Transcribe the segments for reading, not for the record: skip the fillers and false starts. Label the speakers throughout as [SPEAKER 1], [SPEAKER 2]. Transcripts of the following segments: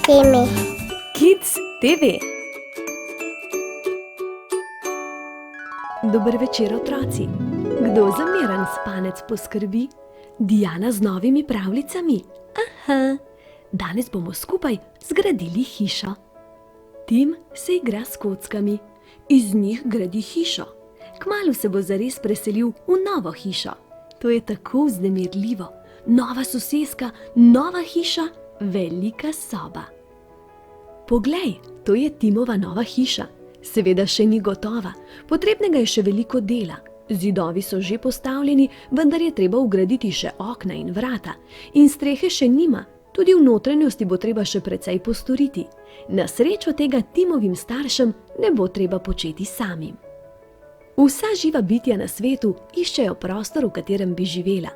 [SPEAKER 1] teme.
[SPEAKER 2] Kids TV. Dober večer, otroci. Kdo za miren spanec poskrbi? Diana z novimi pravljicami? Aha, danes bomo skupaj zgradili hišo. Tim se igra s kockami. Iz njih gradi hišo. Kmalu se bo zares preselil v novo hišo. To je tako vznemirljivo. Nova soseska, nova hiša, velika soba. Poglej, to je Timova nova hiša. Seveda še ni gotova, potrebnega je še veliko dela. Zidovi so že postavljeni, vendar je treba vgraditi še okna in vrata. In strehe še nima, tudi v notranjosti bo treba še precej postoriti. Na srečo tega Timovim staršem ne bo treba početi samim. Vsa živa bitja na svetu iščejo prostor, v katerem bi živela.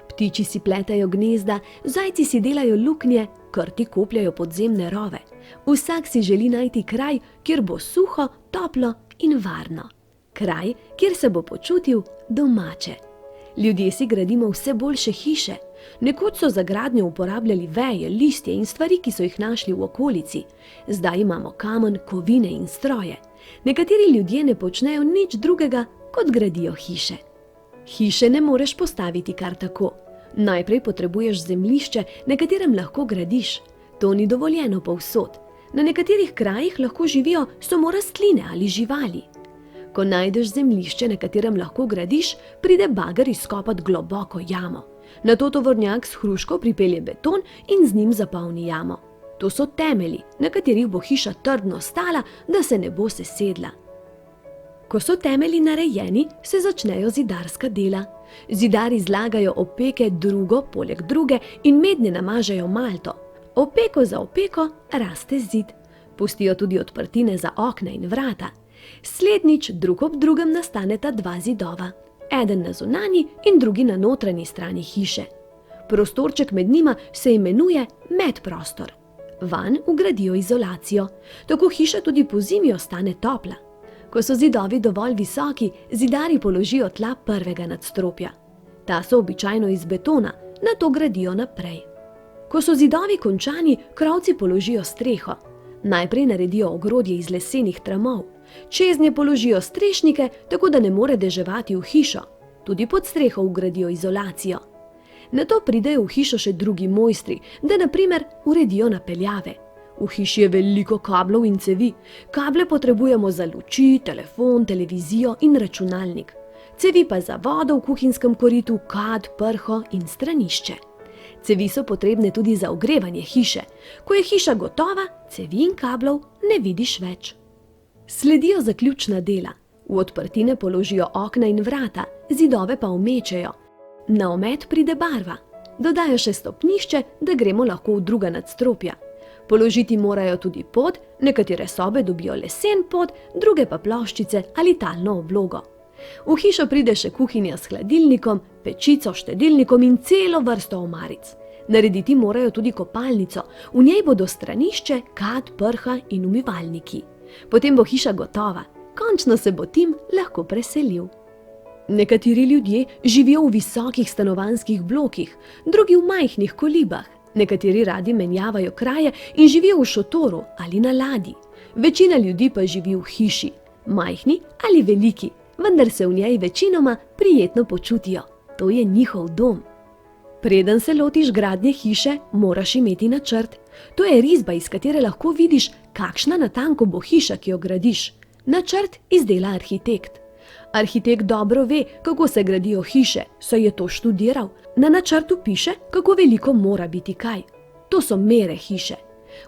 [SPEAKER 2] Ptiči si pletajo gnezda, zajci si delajo luknje, krti kopljajo podzemne rove. Vsak si želi najti kraj, kjer bo suho, toplo in varno. Kraj, kjer se bo počutil domače. Ljudje si gradimo vse boljše hiše. Nekoč so za gradnjo uporabljali veje, listje in stvari, ki so jih našli v okolici. Zdaj imamo kamen, kovine in stroje. Nekateri ljudje ne počnejo nič drugega, kot gradijo hiše. Hiše ne moreš postaviti kar tako. Najprej potrebuješ zemljišče, na katerem lahko gradiš. To ni dovoljeno povsod. Na nekaterih krajih lahko živijo samo rastline ali živali. Ko najdeš zemljišče, na katerem lahko gradiš, pride bager izkopat globoko jamo. Nato tovornjak s hruško pripelje beton in z njim zapolni jamo. To so temelji, na katerih bo hiša trdno stala, da se ne bo sesedla. Ko so temelji narejeni, se začnejo zidarska dela. Zidari zlagajo opeke drugo poleg druge in mednje namažejo malto. Opeko za opeko raste zid. Pustijo tudi odprtine za okna in vrata. Slednjič drug ob drugem nastaneta dva zidova. Eden na zunanji in drugi na notranji strani hiše. Prostorček med njima se imenuje medprostor. Vanj vgradijo izolacijo. Tako hiša tudi pozimi ostane topla. Ko so zidovi dovolj visoki, zidari položijo tla prvega nadstropja. Ta so običajno iz betona, nato gradijo naprej. Ko so zidovi končani, krovci položijo streho. Najprej naredijo ogrodje iz lesenih tramov. Čeznje položijo strešnike, tako da ne more deževati v hišo. Tudi pod streho vgradijo izolacijo. Nato pridejo v hišo še drugi mojstri, da na primer uredijo napeljave. V hiši je veliko kablov in cevi. Kable potrebujemo za luči, telefon, televizijo in računalnik. Cevi pa za vodo v kuhinjskem koritu, kad, prho in stranišče. Cevi so potrebne tudi za ogrevanje hiše. Ko je hiša gotova, cevi in kablov ne vidiš več. Sledijo zaključna dela. V odprtine položijo okna in vrata, zidove pa omečejo. Na omet pride barva. Dodajo še stopnišče, da gremo lahko v druga nadstropja. Položiti morajo tudi pod, nekatere sobe dobijo lesen pod, druge pa ploščice ali talno oblogo. V hišo pride še kuhinja s hladilnikom, pečico, štedilnikom in celo vrsto omaric. Narediti morajo tudi kopalnico, v njej bodo stranišče, kad, prha in umivalniki. Potem bo hiša gotova, končno se bo Tim lahko preselil. Nekateri ljudje živijo v visokih stanovanjskih blokih, drugi v majhnih kolibah. Nekateri radi menjavajo kraje in živijo v šotoru ali na ladji. Večina ljudi pa živi v hiši, majhni ali veliki, vendar se v njej večinoma prijetno počutijo. To je njihov dom. Preden se lotiš gradnje hiše, moraš imeti načrt. To je risba, iz katere lahko vidiš, kakšna natanko bo hiša, ki jo gradiš. Načrt izdela arhitekt. Arhitekt dobro ve, kako se gradijo hiše, saj je to študiral. Na načrtu piše, kako veliko mora biti kaj. To so mere hiše.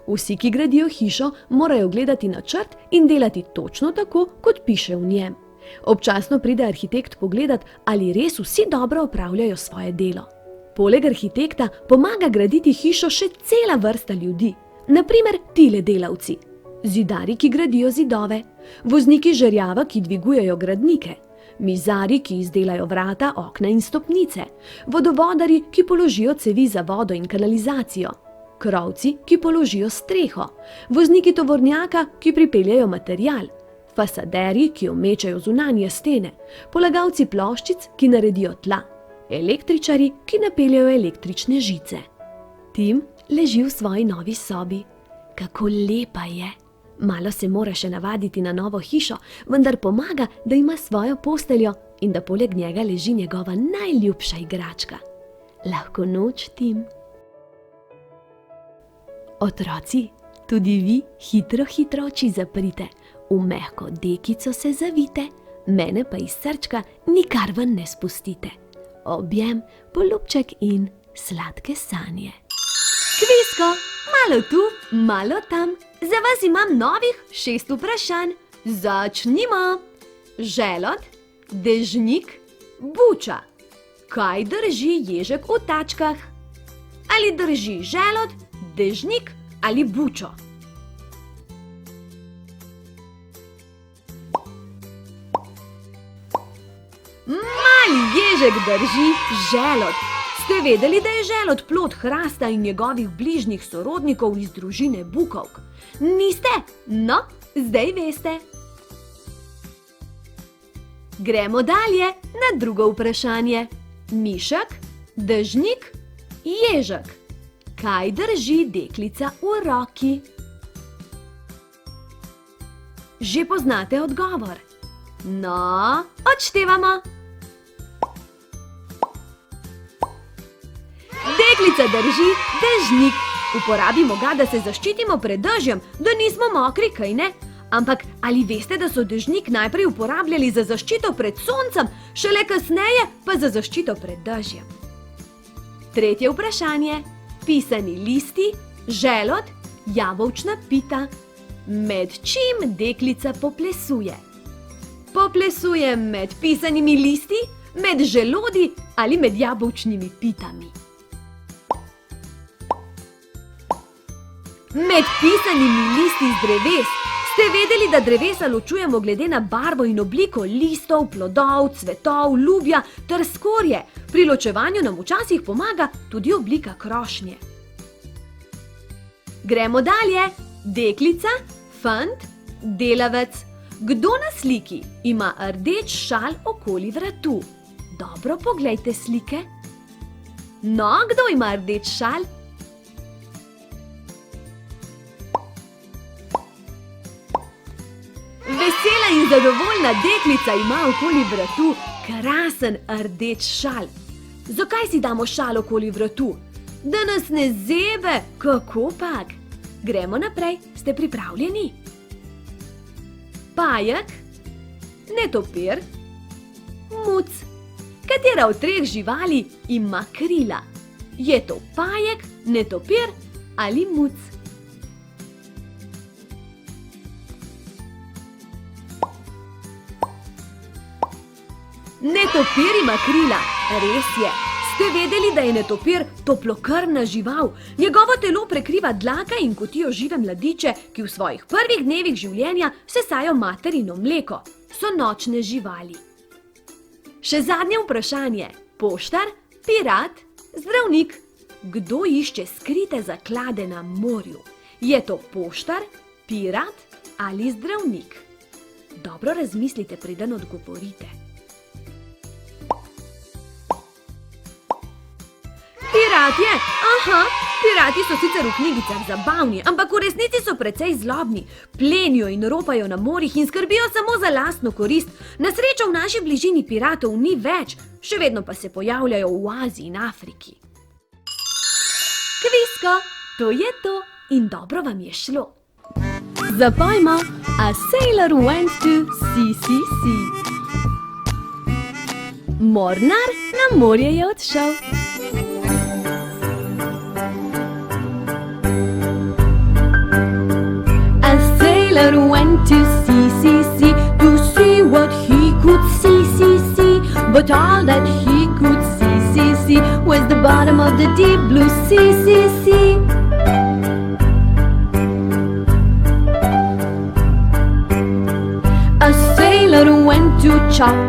[SPEAKER 2] Vsi, ki gradijo hišo, morajo gledati načrt in delati točno tako, kot piše v njem. Občasno pride arhitekt pogledat, ali res vsi dobro opravljajo svoje delo. Poleg arhitekta pomaga graditi hišo še cela vrsta ljudi. Naprimer tile delavci. Zidari, ki gradijo zidove, vozniki žerjava, ki dvigujejo gradnike, mizari, ki izdelajo vrata, okna in stopnice, vodovodari, ki položijo cevi za vodo in kanalizacijo, krovci, ki položijo streho, vozniki tovornjaka, ki pripeljejo material, fasaderji, ki omečajo zunanje stene, polagalci ploščic, ki naredijo tla, električari, ki napeljejo električne žice. Tim leži v svoji novi sobi. Kako lepa je. Malo se mora še navaditi na novo hišo, vendar pomaga, da ima svojo posteljo in da poleg njega leži njegova najljubša igračka. Lahko noč, Tim. Otroci, tudi vi hitro oči zaprite, v mehko dekico se zavite, mene pa iz srčka nikar ven ne spustite. Objem, poljubček in sladke sanje. Kvisko, malo tu, malo tam, za vas imam novih 6 vprašanj. Začnimo! Želod, dežnik, buča. Kaj drži ježek v tačkah? Ali drži želod, dežnik ali bučo? Mali ježek drži želod. Ste vedeli, da je želod plod hrasta in njegovih bližnjih sorodnikov iz družine bukovk? Niste? No, zdaj veste. Gremo dalje na drugo vprašanje. Mišek, dežnik, ježek. Kaj drži deklica v roki? Že poznate odgovor? No, odštevamo. Deklica drži dežnik. Uporabimo ga, da se zaščitimo pred dežjem, da nismo mokri, kaj ne? Ampak ali veste, da so dežnik najprej uporabljali za zaščito pred soncem, šele kasneje pa za zaščito pred dežjem? Tretje vprašanje. Pisani listi, želod, jabolčna pita. Med čim deklica poplesuje? Poplesuje med pisanimi listi, med želodi ali med jabolčnimi pitami? Med pisanimi listi z dreves. Ste vedeli, da drevesa ločujemo glede na barvo in obliko listov, plodov, cvetov, lubja ter skorje? Pri ločevanju nam včasih pomaga tudi oblika krošnje. Gremo dalje. Deklica, fant, delavec. Kdo na sliki ima rdeč šal okoli vratu? Dobro poglejte slike. No, kdo ima rdeč šal? Vesela in zadovoljna deklica ima okoli vratu krasen rdeč šal. Zakaj si damo šal okoli vratu? Da nas ne zebe, kako pak? Gremo naprej, ste pripravljeni? Pajek, netopir, muc. Katera od 3 živali ima krila? Je to pajek, netopir ali muc? Netopir ima krila, res je. Ste vedeli, da je netopir toplokrvna žival? Njegovo telo prekriva dlaka in kotijo žive mladiče, ki v svojih prvih dnevih življenja sesajo materino mleko. So nočne živali. Še zadnje vprašanje. Poštar, pirat, zdravnik. Kdo išče skrite zaklade na morju? Je to poštar, pirat ali zdravnik? Dobro razmislite, preden odgovorite. Pirat je? Aha, pirati so sicer v knjigicah zabavni, ampak v resnici so precej zlobni. Plenijo in ropajo na morjih in skrbijo samo za lastno korist. Na srečo v naši bližini piratov ni več, še vedno pa se pojavljajo v Aziji in Afriki. Kvisko, to je to in dobro vam je šlo. Zapojmo A Sailor Went to Sea. Mornar na morje je odšel. Went to sea, to see what he could see. But all that he could see was the bottom of the deep blue sea. A sailor went to chop,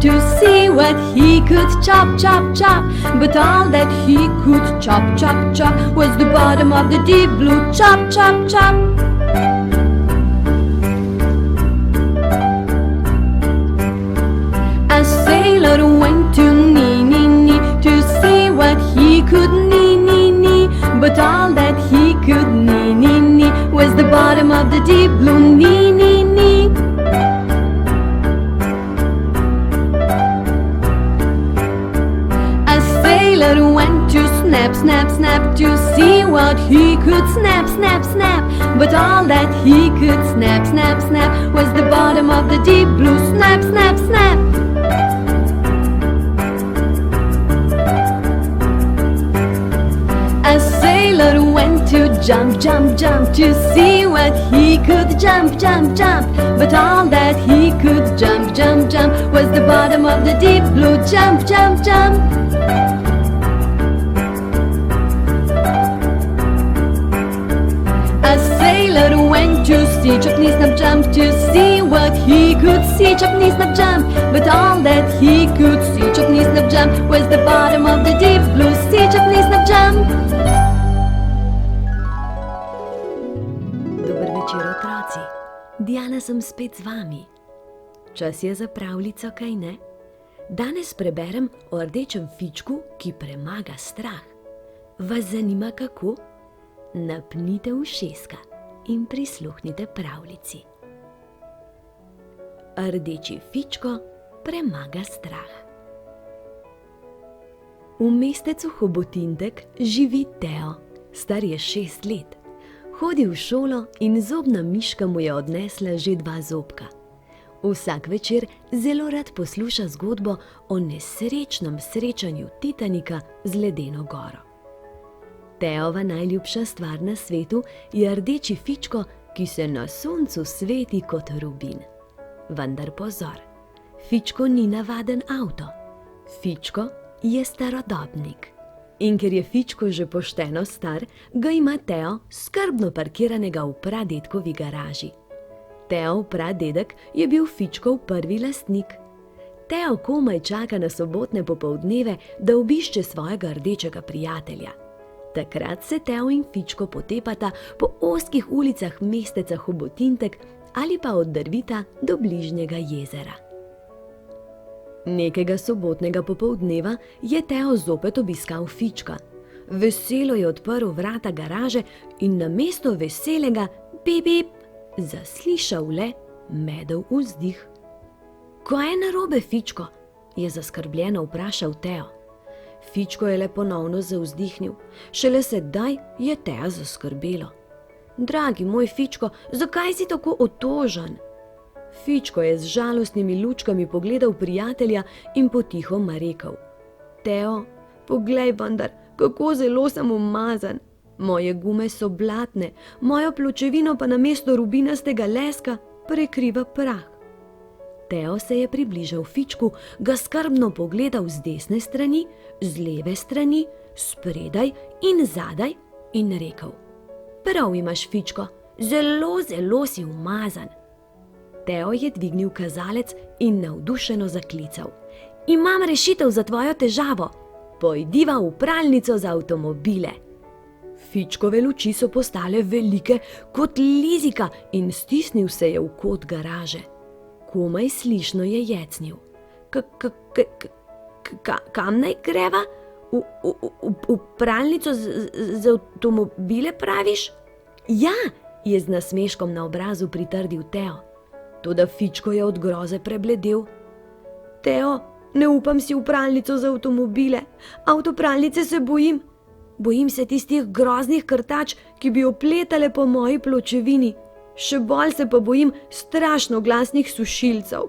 [SPEAKER 2] to see what he could chop. But all that he could chop was the bottom of the deep blue chop. Went to knee, to see what he could knee. But all that he could knee bottom of the deep blue, knee, knee, knee. A sailor went to snap, snap, snap to see what he could snap, snap, snap. But all that he could snap, snap, snap was the bottom of the deep blue, snap, snap, snap. A sailor went to jump, jump, jump to see what he could jump, jump, jump. But all that he could jump, jump, jump was the bottom of the deep blue, jump, jump, jump. A sailor went to see chop, knee, snap, jump to see what he could see, chop, knee, snap, jump. But all that he could see, chop, knee, snap, jump was the bottom of the deep blue sea, chop, knee, snap, jump. Dober večer, otroci. Diana sem spet z vami. Čas je za pravljico, kaj ne? Danes preberem o rdečem fičku, ki premaga strah. Vas zanima kako? Napnite ušeska in prisluhnite pravljici. Rdeči fičko premaga strah. V mestecu Hobotintek živi Teo, star je 6 let. Hodi v šolo in zobna miška mu je odnesla že 2 zobka. Vsak večer zelo rad posluša zgodbo o nesrečnem srečanju Titanika z ledeno goro. Teova najljubša stvar na svetu je rdeči fičko, ki se na soncu sveti kot rubin. Vendar pozor, fičko ni navaden avto. Fičko je starodobnik. In ker je fičko že pošteno star, ga ima Teo skrbno parkiranega v pradedkovi garaži. Teov pradedek je bil fičkov prvi lastnik. Teo komaj čaka na sobotne popoldneve, da obišče svojega rdečega prijatelja. Takrat se Teo in fičko potepata po ozkih ulicah mesteca Hobotintek ali pa od Drvita do bližnjega jezera. Nekega sobotnega popoldneva je Teo zopet obiskal fička. Veselo je odprl vrata garaže in namesto veselega bip, bip, zaslišal le medel vzdih. Kaj je narobe, fičko? Je zaskrbljeno vprašal Teo. Fičko je le ponovno zavzdihnil. Šele sedaj je Teo zaskrbelo. Dragi moj fičko, zakaj si tako otožen? Fičko je z žalostnimi lučkami pogledal prijatelja in potihoma rekel: Teo, poglej vendar, kako zelo sem umazan. Moje gume so blatne, mojo pločevino pa namesto rubinastega leska prekriva prah. Teo se je približal fičku, ga skrbno pogledal z desne strani, z leve strani, spredaj in zadaj in rekel: Prav imaš, fičko, zelo, zelo si umazan. Teo je dvignil kazalec in navdušeno zaklical: Imam rešitev za tvojo težavo. Pojdiva v pralnico za avtomobile. Fičkove luči so postale velike kot lizika in stisnil se je v kot garaže. Komaj slišno je jecnil: Kam naj greva? V pralnico za avtomobile praviš? Ja, je z nasmeškom na obrazu pritrdil Teo. Toda fičko je od groze prebledel. Teo, ne upam si v pralnico za avtomobile. Avtopralnice se bojim. Bojim se tistih groznih krtač, ki bi opletale po moji pločevini. Še bolj se pa bojim strašno glasnih sušilcev.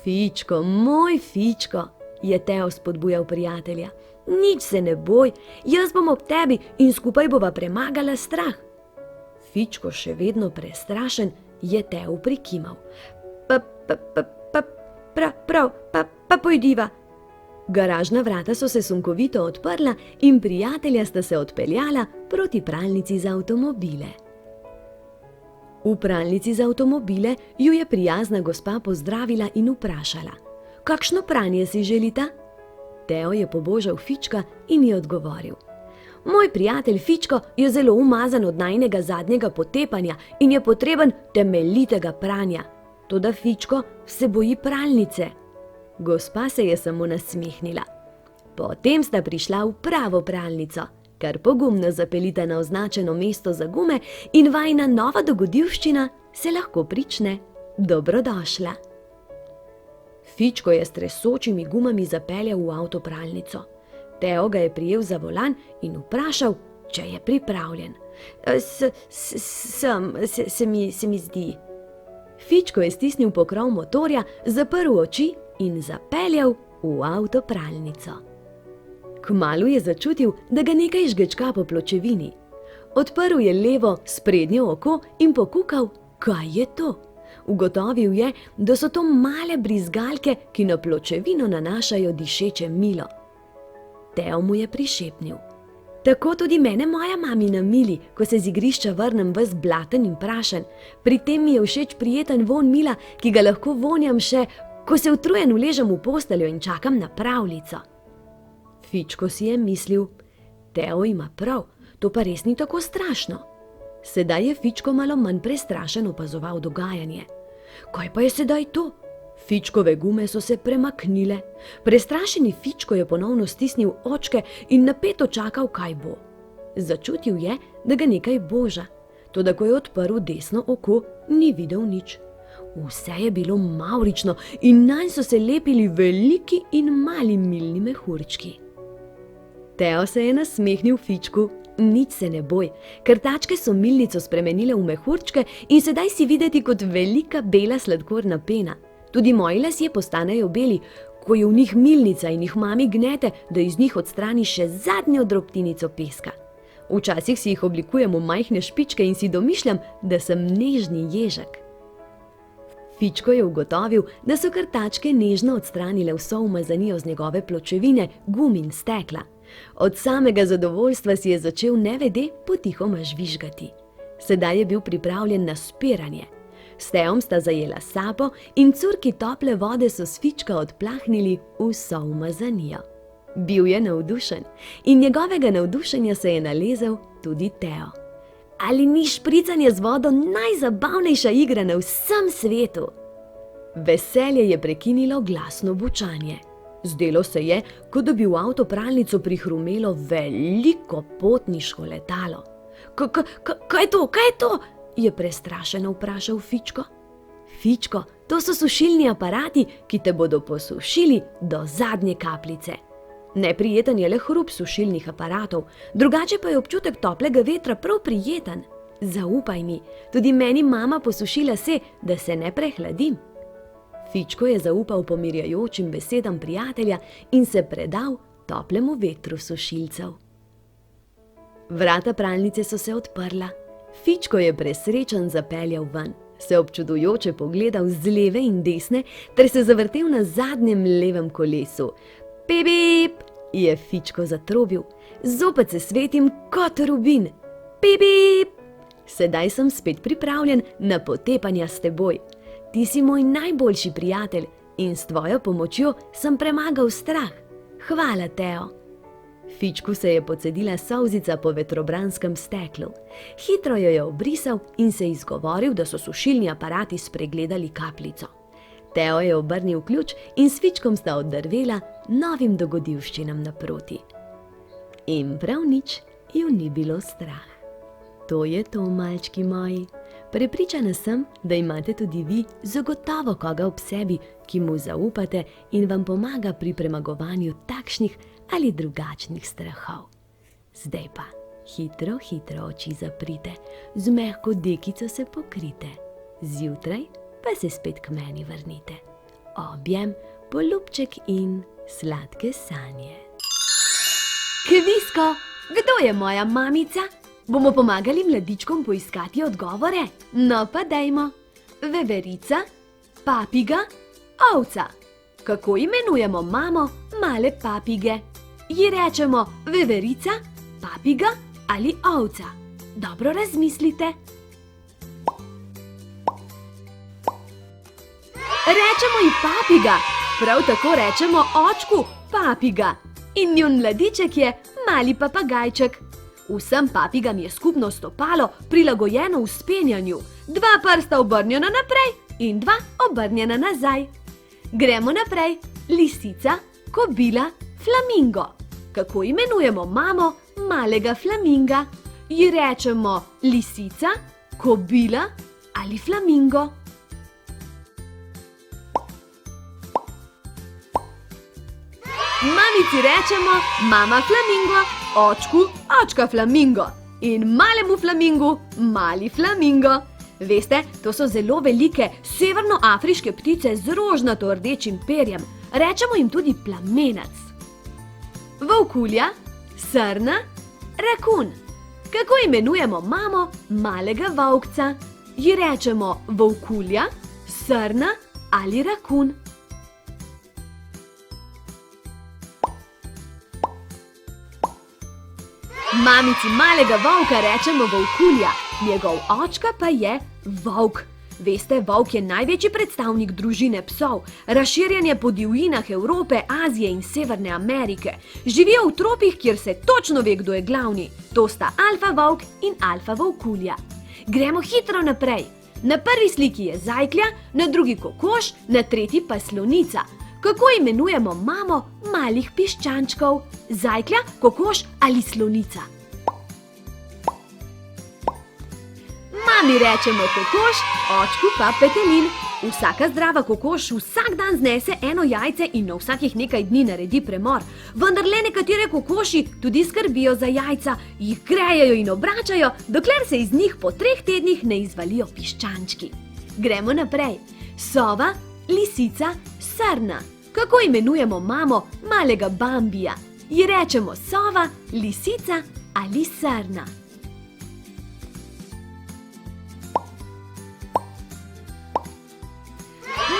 [SPEAKER 2] Fičko, moj fičko, je Teo spodbujal prijatelja. Nič se ne boj, jaz bom ob tebi in skupaj bova premagala strah. Fičko, še vedno prestrašen, je Teo prikimal. Pa pojdiva. Garažna vrata so se sunkovito odprla in prijatelja sta se odpeljala proti pralnici za avtomobile. V pralnici za avtomobile ju je prijazna gospa pozdravila in vprašala: Kakšno pranje si želita? Teo je pobožal fička in ji odgovoril: Moj prijatelj fičko je zelo umazan od najinega zadnjega potepanja in je potreben temeljitega pranja. Toda fičko se boji pralnice. Gospa se je samo nasmehnila. Potem sta prišla v pravo pralnico Kar pogumno zapeljita na označeno mesto za gume in vajina nova dogodivščina se lahko prične. Dobrodošla. Fičko je s tresočimi gumami zapeljal v avtopralnico. Teo ga je prijel za volan in vprašal, če je pripravljen. Se mi zdi. Fičko je stisnil pokrov motorja, zaprl oči in zapeljal v avtopralnico. Kmalu je začutil, da ga nekaj žgečka po pločevini. Odprl je levo sprednje oko in pokukal, kaj je to. Ugotovil je, da so to male brizgalke, ki na pločevino nanašajo dišeče milo. Teo mu je prišepnil. Tako tudi mene moja mamina mili, ko se z igrišča vrnem ves blaten in prašen. Pri tem mi je všeč prijeten vonj mila, ki ga lahko vonjam še, ko se utrujen uležem v posteljo in čakam na pravljico. Fičko si je mislil, Teo ima prav, to pa res ni tako strašno. Sedaj je Fičko malo manj prestrašen opazoval dogajanje. Kaj pa je sedaj to? Fičkove gume so se premaknile. Prestrašeni Fičko je ponovno stisnil očke in napeto čakal, kaj bo. Začutil je, da ga nekaj boža. Toda ko je odprl desno oko, ni videl nič. Vse je bilo mavrično in nanj so se lepili veliki in mali milni mehurčki. Teo se je nasmehnil Fičku. Nič se ne boj, krtačke so milnico spremenile v mehurčke in sedaj si videti kot velika bela sladkorna pena. Tudi moji lasje postanejo beli, ko je v njih milnica in jih mami gnete, da iz njih odstrani še zadnjo drobtinico peska. Včasih si jih oblikujem v majhne špičke in si domišljam, da sem nežni ježek. Fičko je ugotovil, da so krtačke nežno odstranile vso umazanijo z njegove pločevine, gum in stekla. Od samega zadovoljstva si je začel nevede potihoma žvižgati. Sedaj je bil pripravljen na spiranje. S Teom sta zajela sapo in curki tople vode so s Fička odplahnili vso umazanijo. Bil je navdušen in njegovega navdušenja se je nalezel tudi Teo. Ali ni špricanje z vodo najzabavnejša igra na vsem svetu? Veselje je prekinilo glasno bučanje. Zdelo se je, kot da bi v avtopralnico prihrumelo veliko potniško letalo. Kaj je to? Je prestrašeno vprašal Fičko. Fičko, to so sušilni aparati, ki te bodo posušili do zadnje kapljice. Neprijeten je le hrup sušilnih aparatov, drugače pa je občutek toplega vetra prav prijeten. Zaupaj mi, tudi meni mama posuši lase, da se ne prehladim. Fičko je zaupal pomirjajočim besedam prijatelja in se predal toplemu vetru sušilcev. Vrata pralnice so se odprla. Fičko je presrečen zapeljal ven, se občudujoče pogledal z leve in desne ter se zavrtel na zadnjem levem kolesu. Pip, pip, je Fičko zatrobil. Zopet se svetim kot rubin. Pip, pip. Sedaj sem spet pripravljen na potepanja s teboj. Ti si moj najboljši prijatelj in s tvojo pomočjo sem premagal strah. Hvala, Teo. Fičku se je pocedila solzica po vetrobranskem steklu. Hitro jo je obrisal in se izgovoril, da so sušilni aparati spregledali kapljico. Teo je obrnil ključ in s Fičkom sta oddrvela novim dogodivščinam naproti. In prav nič ju ni bilo strah. To je to, malčki moji. Prepričana sem, da imate tudi vi zagotovo koga ob sebi, ki mu zaupate in vam pomaga pri premagovanju takšnih ali drugačnih strahov. Zdaj pa hitro oči zaprite, z mehko dekico se pokrite. Zjutraj pa se spet k meni vrnite. Objem, poljubček in sladke sanje. Kvisko, kdo je moja mamica? Bomo pomagali mladičkom poiskati odgovore? No pa dajmo. Veverica, papiga, ovca. Kako imenujemo mamo male papige? Ji rečemo veverica, papiga ali ovca? Dobro razmislite. Rečemo ji papiga, prav tako rečemo očku papiga. In njun mladiček je mali papagajček. Vsem papigam je skupno stopalo prilagojeno vzpenjanju, 2 prsta obrnjena naprej in 2 obrnjena nazaj. Gremo naprej. Lisica, kobila, flamingo. Kako imenujemo mamo malega flaminga. Ji rečemo lisica, kobila ali flamingo. Mamici rečemo mama flamingo, očku očka flamingo in malemu flamingu mali flamingo. Veste, to so zelo velike severnoafriške ptice z rožnato rdečim perjem. Rečemo jim tudi plamenec. Volkulja, srna, rakun. Kako imenujemo mamo malega volkca? Ji rečemo volkulja, srna ali rakun. Mamici malega volka rečemo volkulja, njegov očka pa je volk. Veste, volk je največji predstavnik družine psov, razširjen je po divjinah Evrope, Azije in Severne Amerike. Živijo v tropih, kjer se točno ve, kdo je glavni. To sta alfa volk in alfa volkulja. Gremo hitro naprej. Na prvi sliki je zajklja, na drugi kokoš, na tretji pa slonica. Kako imenujemo mamo malih piščančkov? Zajklja, kokoš ali slonica? Mami rečemo kokoš, očku pa petelin. Vsaka zdrava kokoš vsak dan znese eno jajce in na vsakih nekaj dni naredi premor. Vendar le nekatere kokoši tudi skrbijo za jajca, jih grejejo in obračajo, dokler se iz njih po 3 tednih ne izvalijo piščančki. Gremo naprej. Sova, lisica, srna. Kako imenujemo mamo malega Bambija? Ji rečemo sova, lisica ali srna?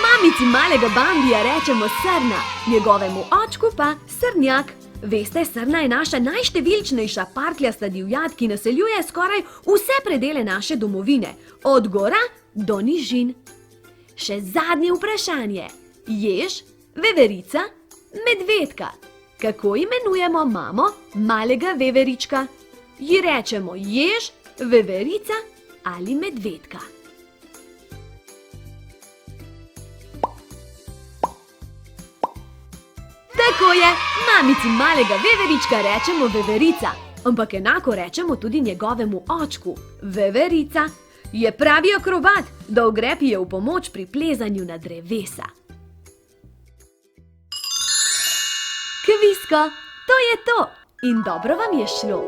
[SPEAKER 2] Mamici malega Bambija rečemo srna, njegovemu očku pa srnjak. Veste, srna je naša najštevilčnejša parkljasta divjad, ki naseljuje skoraj vse predele naše domovine, od gora do nižin. Še zadnje vprašanje. Jež, veverica, medvedka. Kako imenujemo mamo malega veverička? Ji rečemo jež, veverica ali medvedka? Tako je, mamici malega veverička rečemo veverica, ampak enako rečemo tudi njegovemu očku, veverica. Je pravi akrobat, dolg rep je v pomoč pri plezanju na drevesa. Kvisko, to je to in dobro vam je šlo.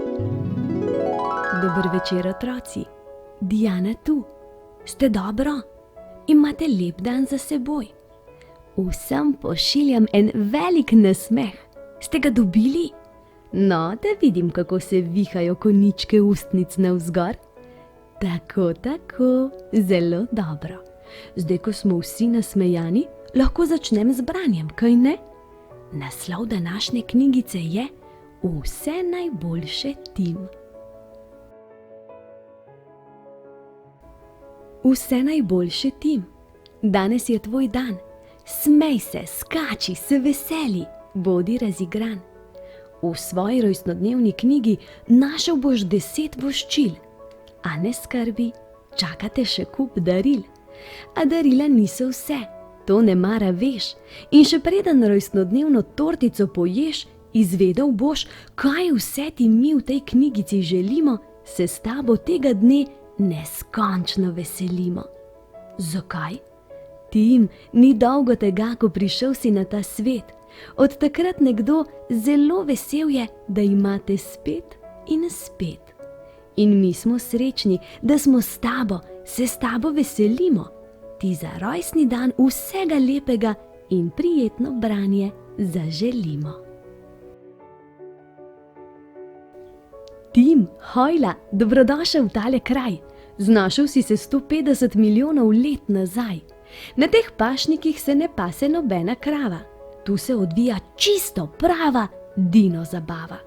[SPEAKER 2] Dober večer, otroci. Diana tu. Ste dobro? Imate lep dan za seboj. Vsem pošiljam en velik nasmeh. Ste ga dobili? No, da vidim, kako se vihajo koničke ustnic navzgor. Tako, zelo dobro. Zdaj, ko smo vsi nasmejani, lahko začnem z branjem, kaj ne? Naslov današnje knjigice je Vse najboljše, Tim. Vse najboljše, Tim. Danes je tvoj dan. Smej se, skači, se veseli, bodi razigran. V svoji rojstnodnevni knjigi našel boš 10 voščil. A ne skrbi, čakate še kup daril. A darila niso vse, to nemara veš. In še preden rojstnodnevno tortico poješ, izvedel boš, kaj vse ti mi v tej knjigici želimo, se s tabo tega dne neskončno veselimo. Zakaj? Tim, ni dolgo tega, ko prišel si na ta svet. Od takrat nekdo zelo vesel je, da imate spet in spet. In mi smo srečni, da smo s tabo, se s tabo veselimo. Ti za rojstni dan vsega lepega in prijetno branje zaželimo. Tim, hojla, dobrodošel v tale kraj. Znašel si se 150 milijonov let nazaj. Na teh pašnikih se ne pase nobena krava. Tu se odvija čisto prava dino zabava.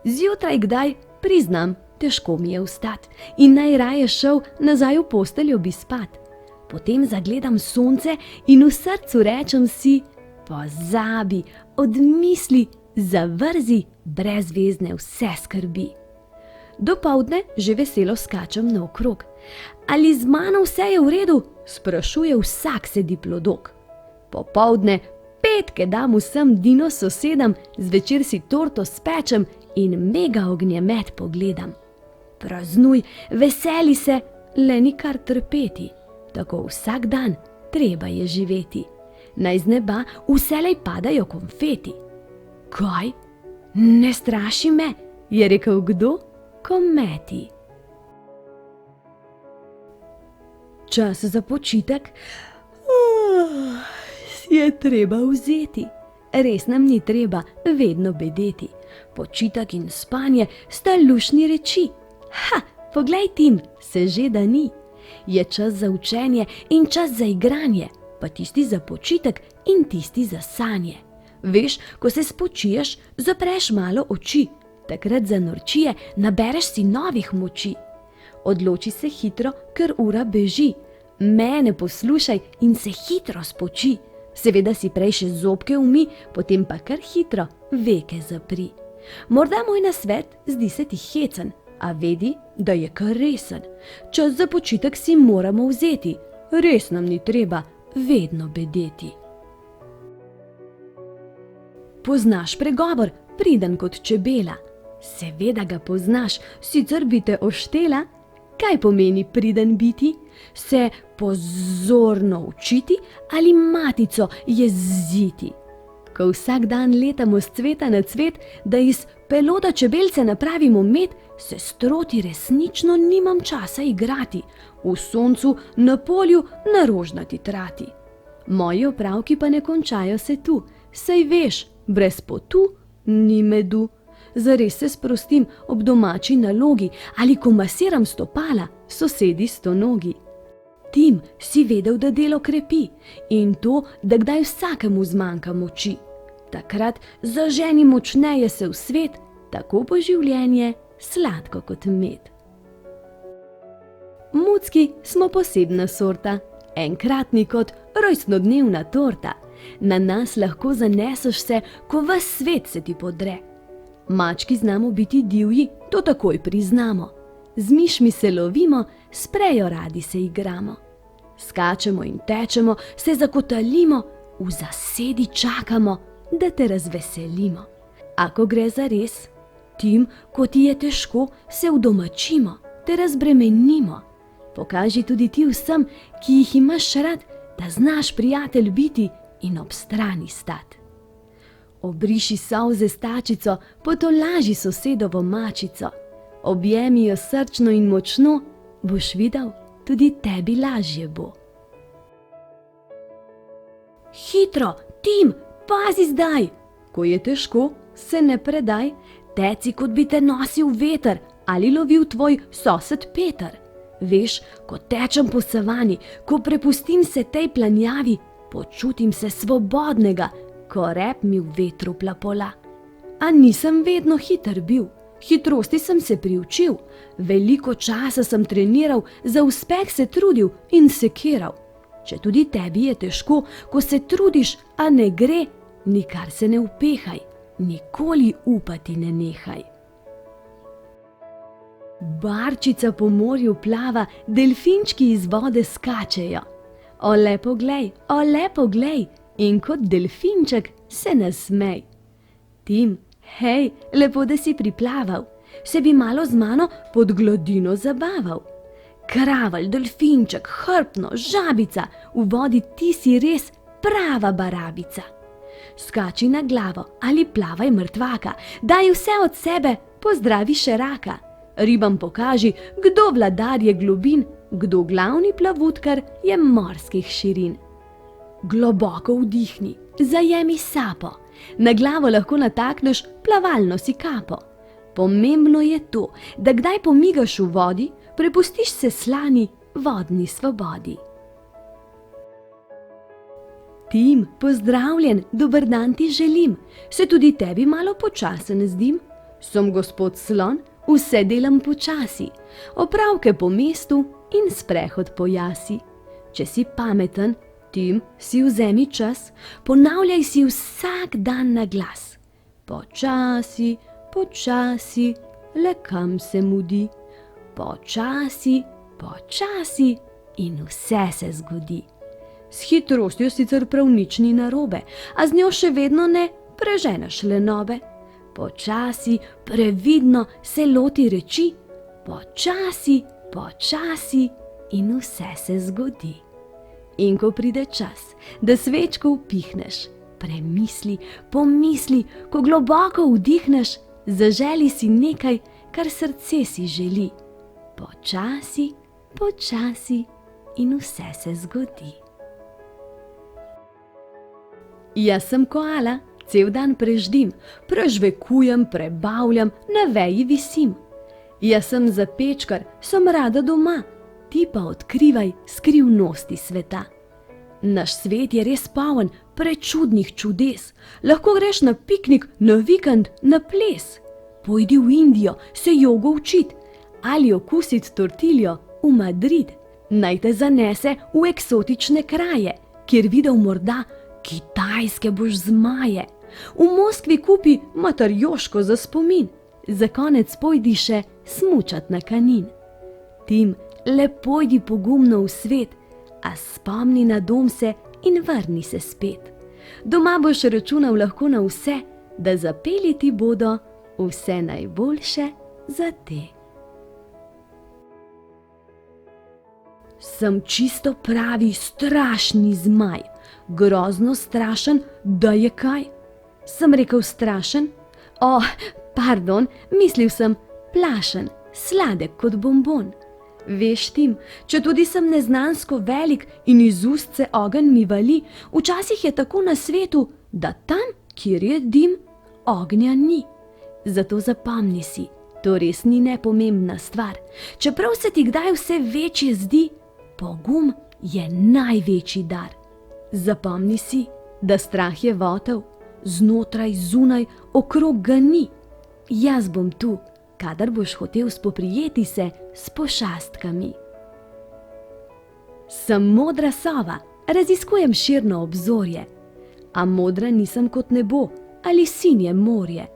[SPEAKER 2] Zjutraj kdaj, priznam, težko mi je vstati in najraje šel nazaj v posteljo bi spat. Potem zagledam sonce in v srcu rečem si, pozabi, odmisli, zavrzi, brezvezne vse skrbi. Dopoldne že veselo skačem naokrog. Ali z mano vse je v redu? Sprašuje vsak sediplodok. Popoldne petke dam vsem dino sosedam, zvečer si torto spečem in mega ognjemet pogledam. Praznuj, veseli se, le nikar trpeti, tako vsak dan treba je živeti. Naj z neba vselej padajo konfeti. Kaj? Ne straši me, je rekel kdo? Kometi. Čas za počitek je treba vzeti. Res nam ni treba vedno bedeti. Počitek in spanje sta luštni reči. Ha, poglej, Tim, se že da ni. Je čas za učenje in čas za igranje, pa tisti za počitek in tisti za sanje. Veš, ko se spočiješ, zapreš malo oči, takrat za norčije nabereš si novih moči. Odloči se hitro, ker ura beži. Mene poslušaj in se hitro spoči. Seveda si prej še zobke umij, potem pa kar hitro veke zapri. Morda moj nasvet zdi se ti hecen, a vedi, da je kar resen. Čas za počitek si moramo vzeti, res nam ni treba vedno bedeti. Poznaš pregovor, priden kot čebela? Seveda ga poznaš, sicer bi te oštela. Kaj pomeni priden biti? Se pozorno učiti ali matico jeziti? Ko vsak dan letamo s cveta na cvet, da iz pelota čebelce napravimo med, se sproti resnično nimam časa igrati, v soncu, na polju, na rožnati trati. Moji opravki pa ne končajo se tu, saj veš, brez potu ni medu. Zares se sprostim ob domači nalogi ali ko masiram stopala sosedi stonogi. Tim, si vedel, da delo krepi in to, da kdaj vsakemu zmanjka moči. Takrat zaženi močneje se v svet, tako bo življenje sladko kot med. Mucki smo posebna sorta, enkratni kot rojstnodnevna torta. Na nas lahko zaneseš se, ko ves svet se ti podre. Mački znamo biti divji, to takoj priznamo. Z mišmi se lovimo, s prejo radi se igramo. Skačemo in tečemo, se zakotalimo, v zasedi čakamo, da te razveselimo. A ko gre za res, Tim, ko ti je težko, se udomačimo, te razbremenimo. Pokaži tudi ti vsem, ki jih imaš rad, da znaš prijatelj biti in ob strani stati. Obriši solze s tačico, potolaži sosedovo mačico. Objemi jo srčno in močno, boš videl, tudi tebi lažje bo. Hitro, Tim, pazi zdaj! Ko je težko, se ne predaj, teci, kot bi te nosil veter ali lovil tvoj sosed Peter. Veš, ko tečem po savani, ko prepustim se tej planjavi, počutim se svobodnega, ko rep mi v vetru plapola. A nisem vedno hiter bil, hitrosti sem se priučil, veliko časa sem treniral, za uspeh se trudil in sekiral. Če tudi tebi je težko, ko se trudiš, a ne gre, nikar se ne upehaj, nikoli upati ne nehaj. Barčica po morju plava, delfinčki iz vode skačejo. O, lepo glej, in kot delfinček se nasmej. Tim, hej, lepo, da si priplaval, se bi malo z mano pod gladino zabaval. Kravelj, delfinček, hrbtno, žabica, v vodi ti si res prava barabica. Skači na glavo ali plavaj mrtvaka, daj vse od sebe, pozdravi še raka. Ribam pokaži, kdo vladar je globin, kdo glavni plavutkar je morskih širin. Globoko vdihni, zajemi sapo, na glavo lahko natakneš plavalno si kapo. Pomembno je to, da kdaj pomigaš v vodi, prepustiš se slani vodni svobodi. Tim, pozdravljen, dober dan ti želim, se tudi tebi malo počasen zdim? Sem gospod Slon, vse delam počasi, opravke po mestu in sprehod po jasi. Če si pameten, Tim, si vzemi čas, ponavljaj si vsak dan na glas. Počasi, počasi, le kam se mudi. Počasi, počasi in vse se zgodi. S hitrostjo sicer prav nič ni narobe, a z njo še vedno ne preženeš lenobe. Počasi, previdno se loti reči, počasi, počasi in vse se zgodi. In ko pride čas, da svečko upihneš, premisli, pomisli, ko globoko vdihneš, zaželi si nekaj, kar srce si želi. Počasi, počasi in vse se zgodi. Jaz sem koala, cel dan preždim, prežvekujem, prebavljam, na veji visim. Jaz sem zapečkar, sem rada doma, ti pa odkrivaj skrivnosti sveta. Naš svet je res poln prečudnih čudes, lahko greš na piknik, na vikend, na ples. Pojdi v Indijo se jogo učit ali okusit tortiljo v Madrid. Naj te zanese v eksotične kraje, kjer videl morda kitajske boš zmaje. V Moskvi kupi matarjoško za spomin, za konec pojdi še smučat na Kanin. Tim, le pojdi pogumno v svet, a spomni na dom se in vrni se spet. Doma boš računal lahko na vse, da zapeli ti bodo vse najboljše za te. Sem čisto pravi strašni zmaj, grozno strašen, da je kaj. Sem rekel strašen? Pardon, mislil sem plašen, sladek kot bonbon. Veš, Tim, četudi sem neznansko velik in iz ust se ogenj mi vali, včasih je tako na svetu, da tam, kjer je dim, ognja ni. Zato zapomni si, to res ni nepomembna stvar. Čeprav se ti kdaj vse večje zdi, pogum je največji dar. Zapomni si, da strah je votel, znotraj, zunaj, okrog ga ni. Jaz bom tu, kadar boš hotel spoprijeti se s pošastkami. Sem modra sova, raziskujem širno obzorje, a modra nisem kot nebo ali sinje morje.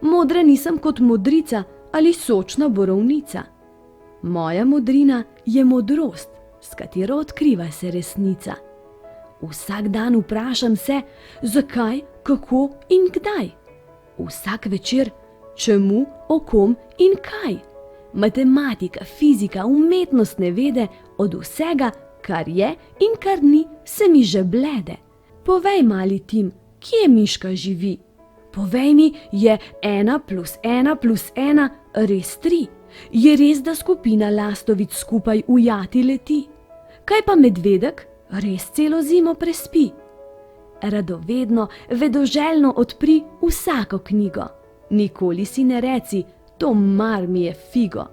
[SPEAKER 2] Modra nisem kot modrica ali sočna borovnica. Moja modrina je modrost, s katero odkriva se resnica. Vsak dan vprašam se, zakaj, kako in kdaj. Vsak večer, čemu, o kom in kaj. Matematika, fizika, umetnostne vede, od vsega, kar je in kar ni, se mi že blede. Povej, mali Tim, kje miška živi? Povej mi, je 1 + 1 + 1 res 3? Je res, da skupina lastovic skupaj v jati leti? Kaj pa medvedek? Res celo zimo prespi? Radovedno, vedoželjno odpri vsako knjigo. Nikoli si ne reci, to mar mi je figo.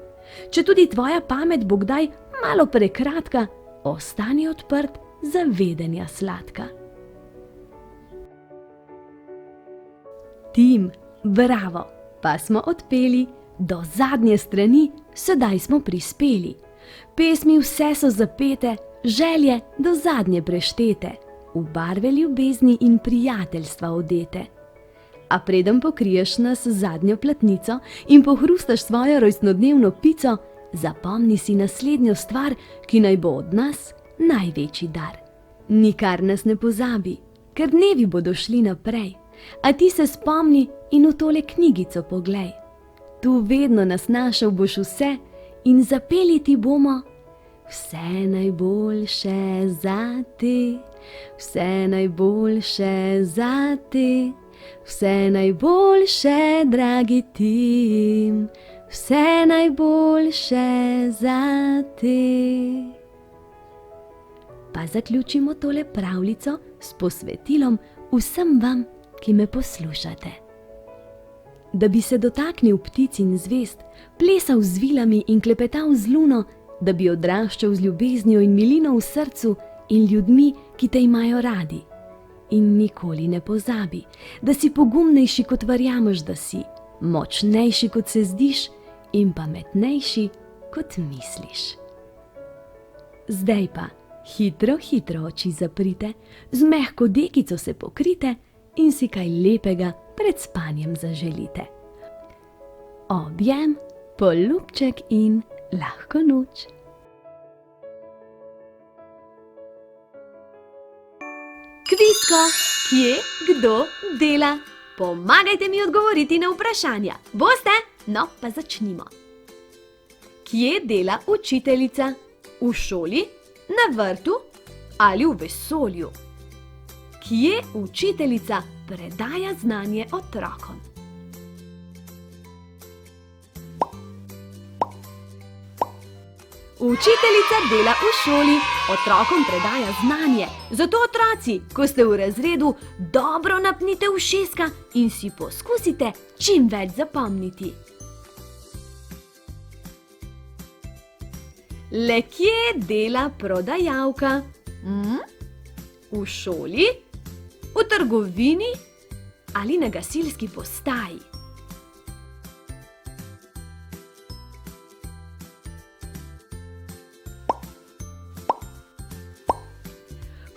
[SPEAKER 2] Če tudi tvoja pamet bo kdaj malo prekratka, ostani odprt za vedenja sladka. Tim, bravo, pa smo odpeli, do zadnje strani, sedaj smo prispeli. Pesmi vse so zapete, želje do zadnje preštete, v barve ljubezni in prijateljstva odete. A preden pokriješ nas z zadnjo platnico in pohrustaš svojo rojstnodnevno pico, zapomni si naslednjo stvar, ki naj bo od nas največji dar. Nikar nas ne pozabi, ker dnevi bodo šli naprej, a ti se spomni in v tole knjigico poglej. Tu vedno nas našel boš vse in zapeli ti bomo vse najboljše zate, vse najboljše zate, vse najboljše, dragi Tim, vse najboljše zate. Pa zaključimo tole pravljico s posvetilom vsem vam, ki me poslušate. Da bi se dotaknil ptic in zvezd, plesal z vilami in klepetal z luno, da bi odraščal z ljubeznijo in milino v srcu in ljudmi, ki te imajo radi. In nikoli ne pozabi, da si pogumnejši, kot verjameš, da si, močnejši, kot se zdiš, in pametnejši, kot misliš. Zdaj pa hitro, hitro oči zaprite, z mehko dekico se pokrite in si kaj lepega pred spanjem zaželite. Objem, poljubček in lahko noč. Kvisko, kje, kdo dela? Pomagajte mi odgovoriti na vprašanja. Boste? No, pa začnimo. Kje dela učiteljica? V šoli, na vrtu ali v vesolju? Kje učiteljica predaja znanje otrokom? Učiteljica dela v šoli, otrokom predaja znanje. Zato otroci, ko ste v razredu, dobro napnite ušeska in si poskusite čim več zapomniti. Le kje dela prodajalka? V šoli, v trgovini ali na gasilski postaji?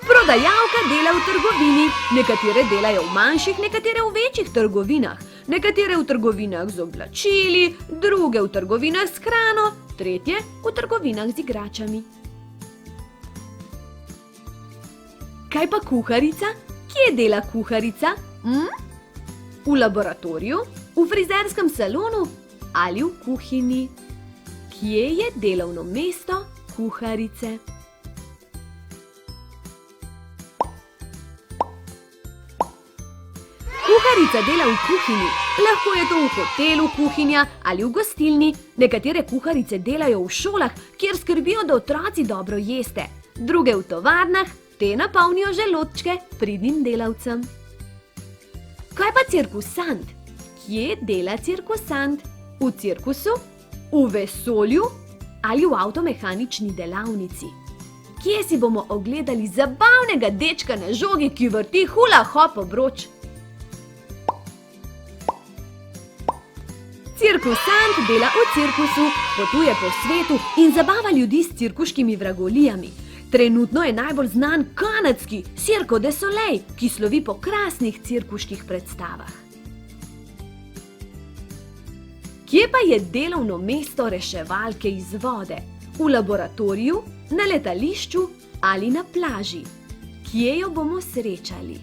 [SPEAKER 2] Prodajalka dela v trgovini. Nekatere delajo v manjših, nekatere v večjih trgovinah. Nekatere v trgovinah z oblačili, druge v trgovinah s hrano, tretje v trgovinah z igračami. Kaj pa kuharica? Kje dela kuharica? V laboratoriju, v frizerskem salonu ali v kuhinji? Kje je delovno mesto kuharice? Kuharica dela v kuhinji. Lahko je to v hotelu kuhinja ali v gostilni. Nekatere kuharice delajo v šolah, kjer skrbijo, da otroci dobro jeste. Druge v tovarnah, te napolnijo želodčke pridnim delavcem. Kaj pa cirkusant? Kje dela cirkusant? V cirkusu, v vesolju ali v avtomehanični delavnici? Kje si bomo ogledali zabavnega dečka na žogi, ki vrti hula hop obroč? Cirkusant dela v cirkusu, potuje po svetu in zabava ljudi s cirkuškimi vragolijami. Trenutno je najbolj znan kanadski Cirque du Soleil, ki slovi po krasnih cirkuških predstavah. Kje pa je delovno mesto reševalke iz vode? V laboratoriju, na letališču ali na plaži? Kje jo bomo srečali?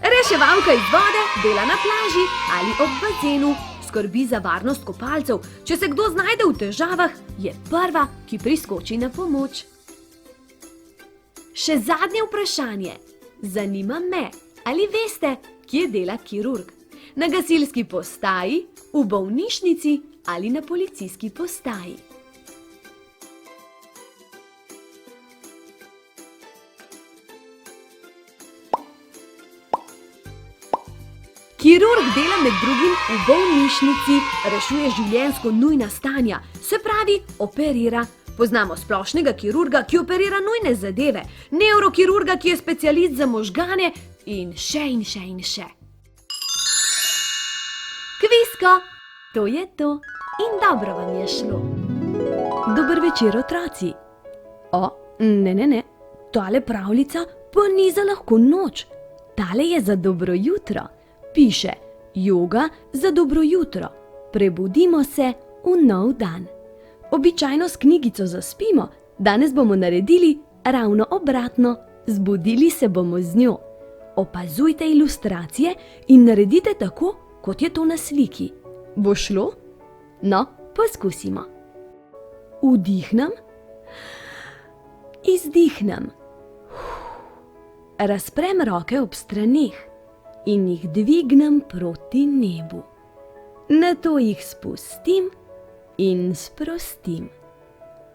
[SPEAKER 2] Reševalka iz vode dela na plaži ali ob bazenu, skrbi za varnost kopalcev. Če se kdo znajde v težavah, je prva, ki priskoči na pomoč. Še zadnje vprašanje. Zanima me, ali veste, kje dela kirurg? Na gasilski postaji, v bolnišnici ali na policijski postaji? Kirurg dela med drugim v bolnišnici, rešuje življenjsko nujna stanja, se pravi, operira. Poznamo splošnega kirurga, ki operira nujne zadeve, nevrokirurga, ki je specialist za možgane in še in še in še. Kvisko, to je to in dobro vam je šlo. Dober večer, otroci. Ne, tale pravljica pa ni za lahko noč. Tale je za dobro jutro. Piše, joga za dobro jutro. Prebudimo se v nov dan. Običajno s knjigico zaspimo, danes bomo naredili ravno obratno. Zbudili se bomo z njo. Opazujte ilustracije in naredite tako, kot je to na sliki. Bo šlo? No, poskusimo. Vdihnem, izdihnem. Razprem roke ob straneh in jih dvignem proti nebu. Nato jih spustim in sprostim.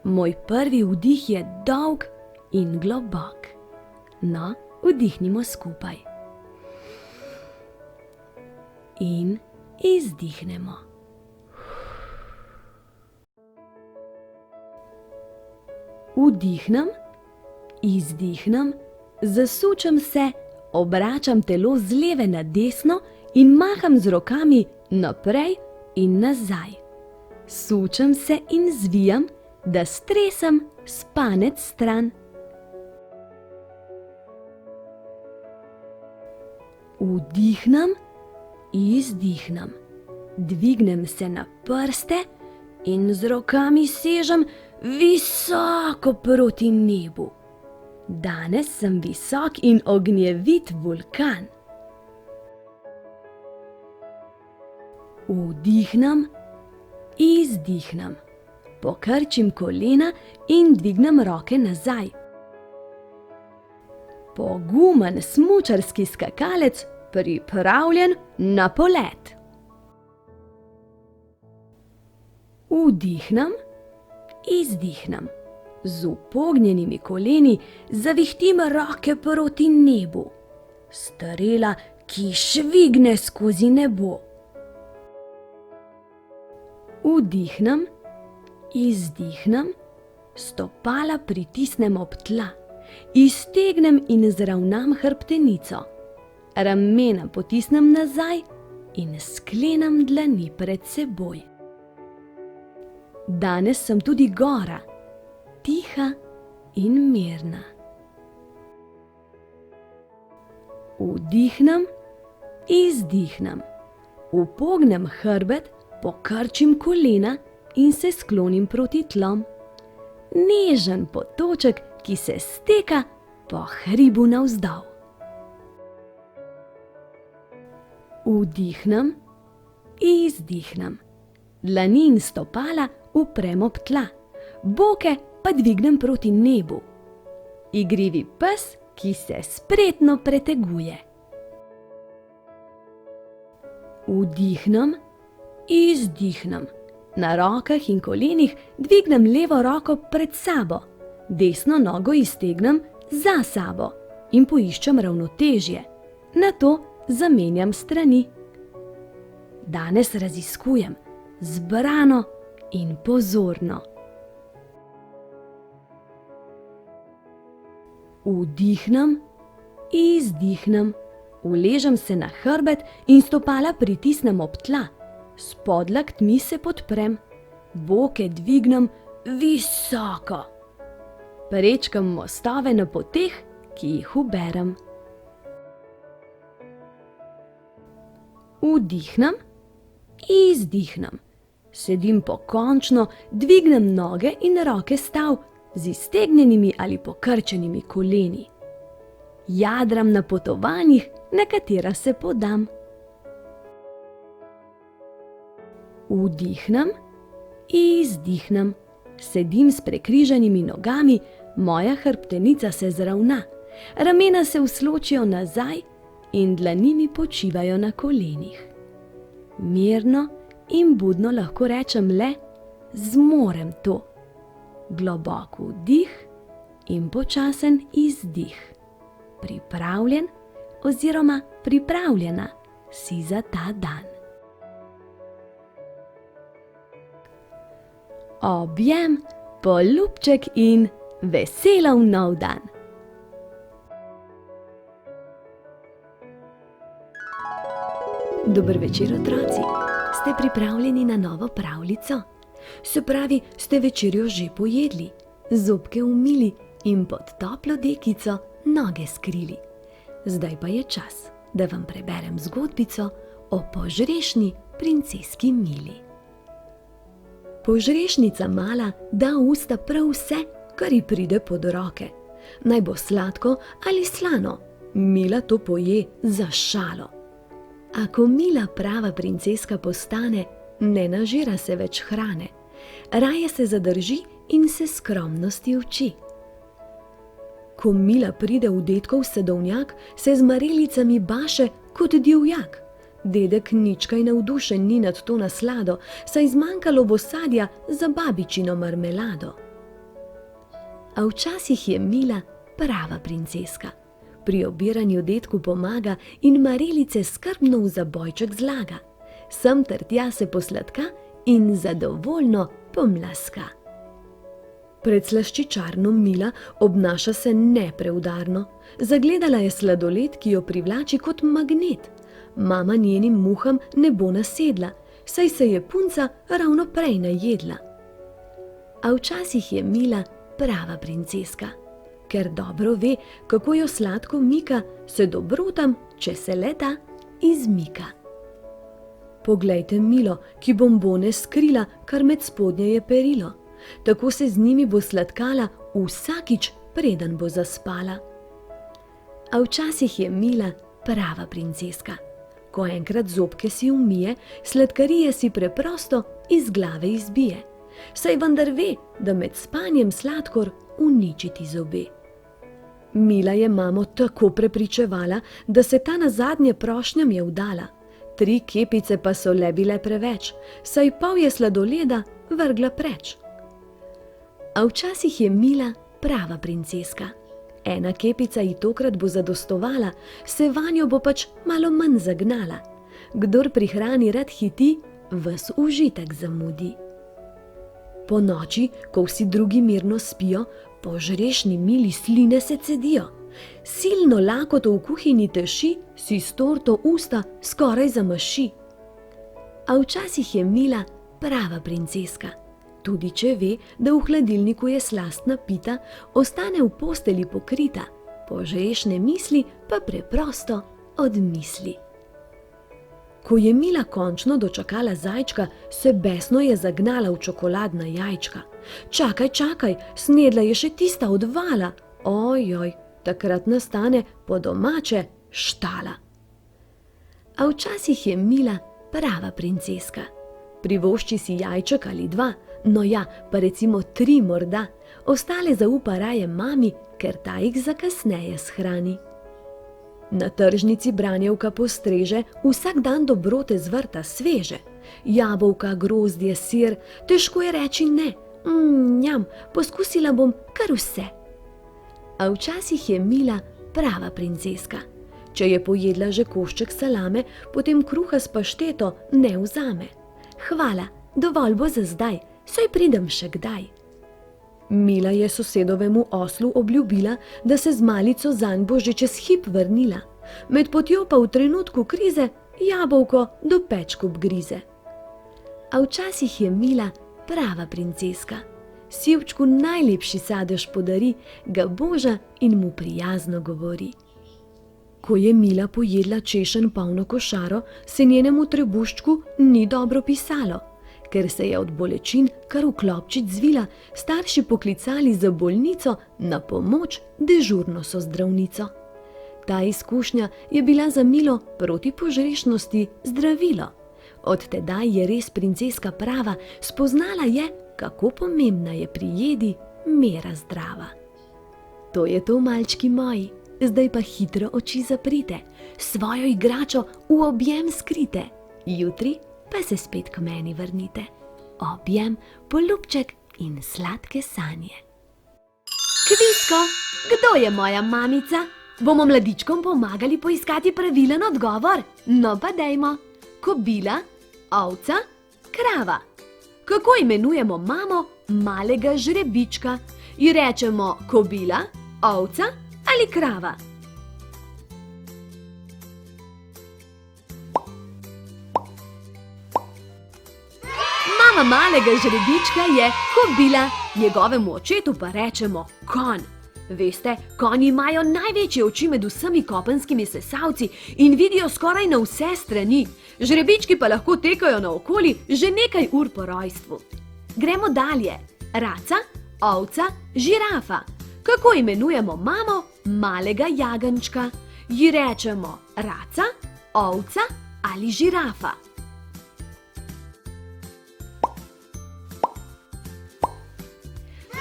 [SPEAKER 2] Moj prvi vdih je dolg in globok. No, vdihnimo skupaj. In izdihnemo. Vdihnem, izdihnem, zasučem se, obračam telo z leve na desno in maham z rokami naprej in nazaj. Sučem se in zvijam, da stresem spanec stran. Vdihnem, izdihnem, dvignem se na prste in z rokami sežem visoko proti nebu. Danes sem visok in ognjevit vulkan. Vdihnem, izdihnem, pokrčim kolena in dvignem roke nazaj. Pogumen smučarski skakalec, pripravljen na polet. Vdihnem, izdihnem, z upognjenimi koleni zavihtim roke proti nebu. Strela, ki švigne skozi nebo. Vdihnem, izdihnem, stopala pritisnem ob tla, iztegnem in zravnam hrbtenico. Ramena potisnem nazaj in sklenem dlani pred seboj. Danes sem tudi gora, tiha in mirna. Vdihnem, izdihnem, upognem hrbet, pokrčim kolena in se sklonim proti tlom. Nežen potoček, ki se steka po hribu navzdol. Vdihnem, izdihnem, dlani in stopala uprem ob tla, boke pa dvignem proti nebu. Igrivi pes, ki se spretno preteguje. Vdihnem, izdihnem, na rokah in kolenih dvignem levo roko pred sabo, desno nogo iztegnem za sabo in poiščem ravnotežje. Nato zamenjam strani. Danes raziskujem zbrano in pozorno. Vdihnem, izdihnem, uležem se na hrbet in stopala pritisnem ob tla. S podlaktmi se podprem, boke dvignem visoko. Prečkam mostove na poteh, ki jih uberem. Vdihnem, izdihnem, sedim pokončno, dvignem noge in roke stav z iztegnjenimi ali pokrčenimi koleni. Jadram na potovanjih, na katera se podam. Vdihnem, izdihnem, sedim s prekrižanimi nogami, moja hrbtenica se zravna, ramena se usločijo nazaj in dlani mi počivajo na kolenih. Mirno in budno lahko rečem le: zmorem to. Globok vdih in počasen izdih. Pripravljen oziroma pripravljena si za ta dan. Objem, poljubček in veselov nov dan! Dober večer, otroci! Ste pripravljeni na novo pravljico? Se pravi, ste večerjo že pojedli, zobke umili in pod toplo dekico noge skrili. Zdaj pa je čas, da vam preberem zgodbico o požrešni princeski Mili. Požrešnica Mala da v usta prav vse, kar ji pride pod roke. Naj bo sladko ali slano, Mila to poje za šalo. A ko Mila prava princeska postane, ne nažira se več hrane, raje se zadrži in se skromnosti uči. Ko Mila pride v dedkov sadovnjak, se z marelicami baše kot divjak. Dedek nič kaj navdušen ni nad to naslado, saj zmanjkalo bo sadja za babičino marmelado. A včasih je Mila prava princeska. Pri obiranju dedku pomaga in marelice skrbno v zabojček zlaga. Sem ter tja se posladka in zadovoljno pomlaska. Pred slaščičarno Mila obnaša se nepreudarno. Zagledala je sladoled, ki jo privlači kot magnet. Mama njenim muham ne bo nasedla, saj se je punca ravno prej najedla. A včasih je Mila prava princeska. Ker dobro ve, kako jo sladko mika, se dobrotam, če se le da, izmika. Poglejte Milo, ki bombone skrila, kar med spodnje je perilo. tako se z njimi bo sladkala vsakič, preden bo zaspala. A včasih je Mila prava princeska. Ko enkrat zobke si umije, sladkarije si preprosto iz glave izbije. Saj vendar ve, da med spanjem sladkor uničiti zobe. Mila je mamo tako prepričevala, da se ta nazadnje prošnjam je vdala. 3 kepice pa so le bile preveč, saj pol je sladoleda vrgla preč. A včasih je Mila prava princeska. 1 kepica ji tokrat bo zadostovala, se vanjo bo pač malo manj zagnala. Kdor pri hrani rad hiti, ves užitek zamudi. Po noči, ko vsi drugi mirno spijo, po žrešni Mili sline se cedijo. Silno lakoto v kuhinji teši, si s torto usta skoraj zamaši. A včasih je Mila prava princeska. Tudi če ve, da v hladilniku je slastna pita, ostane v postelji pokrita, požrešne misli pa preprosto odmisli. Ko je Mila končno dočakala zajčka, se besno je zagnala v čokoladna jajčka. Čakaj, čakaj, snedla je še tista odvala. Ojoj, takrat nastane po domače štala. A včasih je Mila prava princeska. Privošči si jajček ali 2, no ja, pa recimo 3 morda. Ostale zaupa raje mami, ker ta jih za kasneje shrani. Na tržnici branjevka postreže, vsak dan dobrote z vrta sveže. Jabolka, grozdje, sir, težko je reči ne. Njam, poskusila bom kar vse. A včasih je Mila prava princeska. Če je pojedla že košček salame, potem kruha s pašteto ne vzame. Hvala, dovolj bo za zdaj, saj pridem še kdaj. Mila je sosedovemu oslu obljubila, da se z malico zanj bo že čez hip vrnila. Med potjo pa v trenutku krize jabolko do pečku grize. A včasih je Mila prava princeska. Sivčku najlepši sadež podari, ga boža in mu prijazno govori. Ko je Mila pojedla češenj polno košaro, se njenemu trebuščku ni dobro pisalo. Ker se je od bolečin kar v klobčič zvila, starši poklicali za bolnico, na pomoč dežurno so zdravnico. Ta izkušnja je bila za Milo proti požrešnosti zdravilo. Od tedaj je res princeska prava, spoznala je, kako pomembna je pri jedi mera zdrava. To je to, malčki moji, zdaj pa hitro oči zaprite, svojo igračo v objem skrite, jutri pa se spet k meni vrnite. Objem, poljubček in sladke sanje. Kvisko, kdo je moja mamica? Bomo mladičkom pomagali poiskati pravilen odgovor? No pa dejmo. Kobila, ovca, krava. Kako imenujemo mamo malega žrebička? Ji rečemo kobila, ovca ali krava? Mama malega žrebička je kobila, njegovemu očetu pa rečemo konj. Veste, konji imajo največje oči med vsemi kopenskimi sesalci in vidijo skoraj na vse strani. Žrebički pa lahko tekajo naokoli že nekaj ur po rojstvu. Gremo dalje. Raca, ovca, žirafa. Kako imenujemo mamo malega jagenjčka? Ji rečemo raca, ovca ali žirafa?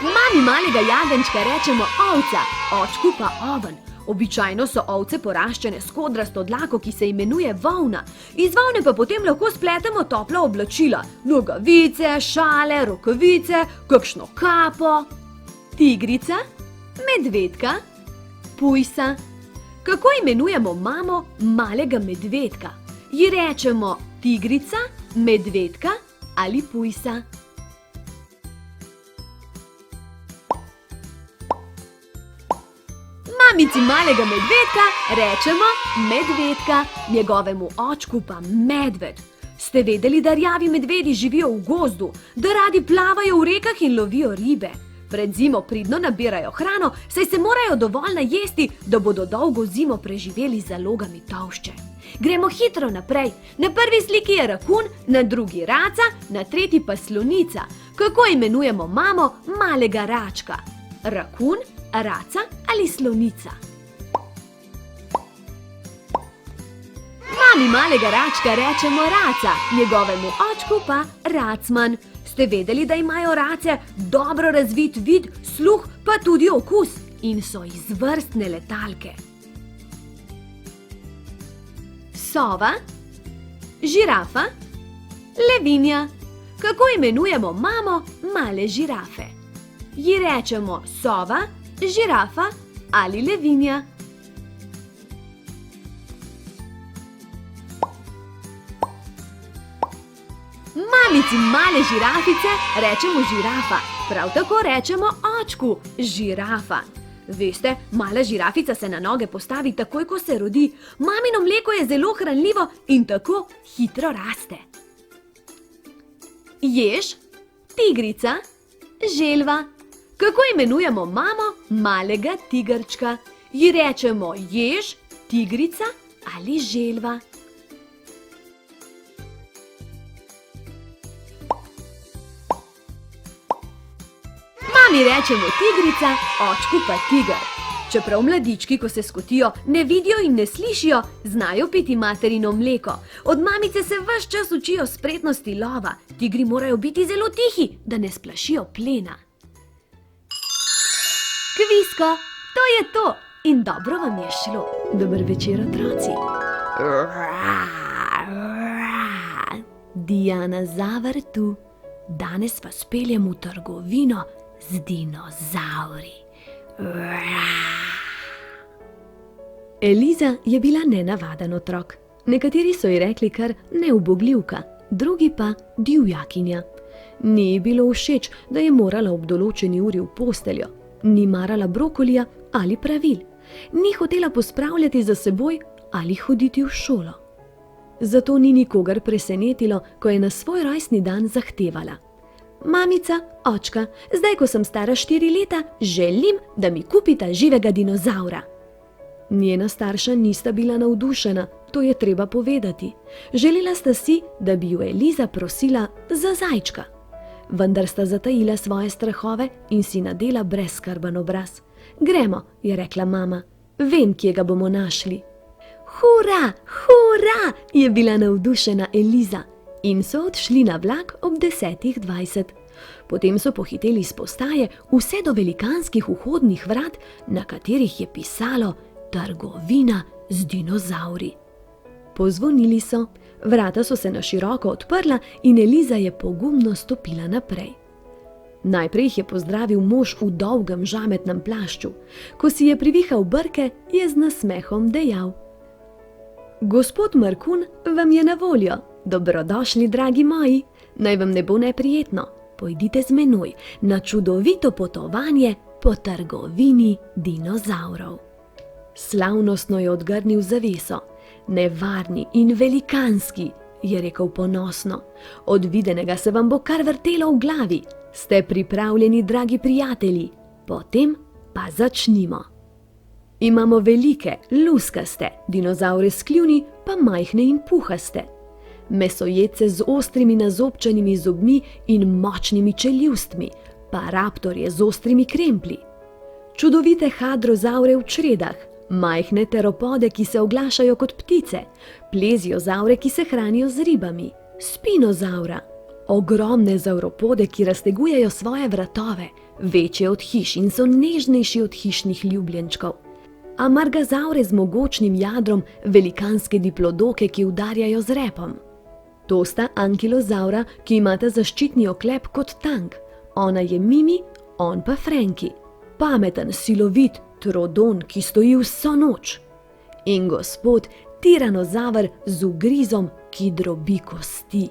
[SPEAKER 2] Mami malega jagenjčka rečemo ovca, očku pa oven. Običajno so ovce poraščene s kodrasto dlako, ki se imenuje volna. Iz volne pa potem lahko spletemo topla oblačila, nogavice, šale, rokavice, kakšno kapo. Tigrica, medvedka, pujsa. Kako imenujemo mamo malega medvedka? Ji rečemo tigrica, medvedka ali pujsa? Mamici malega medvedka rečemo medvedka, njegovemu očku pa medved. Ste vedeli, da rjavi medvedi živijo v gozdu, da radi plavajo v rekah in lovijo ribe? Pred zimo pridno nabirajo hrano, saj se morajo dovolj najesti, da bodo dolgo zimo preživeli z zalogami tolšče. Gremo hitro naprej. Na prvi sliki je rakun, na drugi raca, na tretji pa slonica. Kako imenujemo mamo malega račka? Rakun, raca ali slonica? Mami malega račka rečemo raca, njegovemu očku pa racman. Ste vedeli, da imajo race dobro razvit vid, sluh pa tudi okus in so izvrstne letalke? Sova, žirafa, levinja. Kako imenujemo mamo male žirafe? Ji rečemo sova, žirafa ali levinja? Mamici male žirafice rečemo žirafa, prav tako rečemo očku žirafa. Veste, mala žirafica se na noge postavi takoj, ko se rodi. Mamino mleko je zelo hranljivo in tako hitro raste. Jež, tigrica, želva. Kako imenujemo mamo malega tigrčka? Ji rečemo jež, tigrica ali želva? Mami rečemo tigrica, očku pa tiger. Čeprav mladički, ko se skotijo, ne vidijo in ne slišijo, znajo piti materino mleko. Od mamice se ves čas učijo spretnosti lova. Tigri morajo biti zelo tihi, da ne splašijo plena. Kvisko, to je to in dobro vam je šlo. Dober večer, otroci. Dinozavr tu. Danes vas peljem v trgovino z dinozavri. Eliza je bila nenavaden otrok. Nekateri so ji rekli kar neubogljivka, drugi pa divjakinja. Ni ji bilo všeč, da je morala ob določeni uri v posteljo. Ni marala brokolija ali pravil. Ni hotela pospravljati za seboj ali hoditi v šolo. Zato ni nikogar presenetilo, ko je na svoj rojstni dan zahtevala: Mamica, očka, zdaj, ko sem stara 4 leta, želim, da mi kupita živega dinozavra. Njena starša nista bila navdušena, to je treba povedati. Želela sta si, da bi ju Eliza prosila za zajčka. Vendar sta zatajila svoje strahove in si nadela brezskrben obraz. Gremo, je rekla mama, vem, kje ga bomo našli. Hura, hura, je bila navdušena Eliza. In so odšli na vlak ob 10:20. Potem so pohiteli iz postaje vse do velikanskih vhodnih vrat, na katerih je pisalo trgovina z dinozavri. Pozvonili so, vrata so se na široko odprla in Eliza je pogumno stopila naprej. Najprej jih je pozdravil mož v dolgem žametnem plašču. Ko si je privihal brke, je z nasmehom dejal: Gospod Markun vam je na voljo. Dobrodošli, dragi moji, naj vam ne bo neprijetno. Pojdite z menoj na čudovito potovanje po trgovini dinozavrov. Slavnostno je odgrnil zaveso. Nevarni in velikanski, je rekel ponosno. Od videnega se vam bo kar vrtelo v glavi. Ste pripravljeni, dragi prijatelji? Potem pa začnimo. Imamo velike, luskaste, dinozavre s kljuni pa majhne in puhaste. Mesojedce z ostrimi nazobčanimi zobmi in močnimi čeljustmi, pa raptorje z ostrimi kremplji. Čudovite hadrozavre v čredah, majhne teropode, ki se oglašajo kot ptice, pleziozavre, ki se hranijo z ribami, spinozavra, ogromne zavropode, ki raztegujejo svoje vratove, večje od hiš in so nežnejši od hišnih ljubljenčkov. Amargazavre z mogočnim jadrom, velikanske diplodoke, ki udarjajo z repom. To sta ankilozavra, ki imata zaščitni oklep kot tank. Ona je Mimi, on pa Franki. Pameten, silovit Trodon, ki stoji vso noč. In gospod Tiranozaver z ugrizom, ki drobi kosti.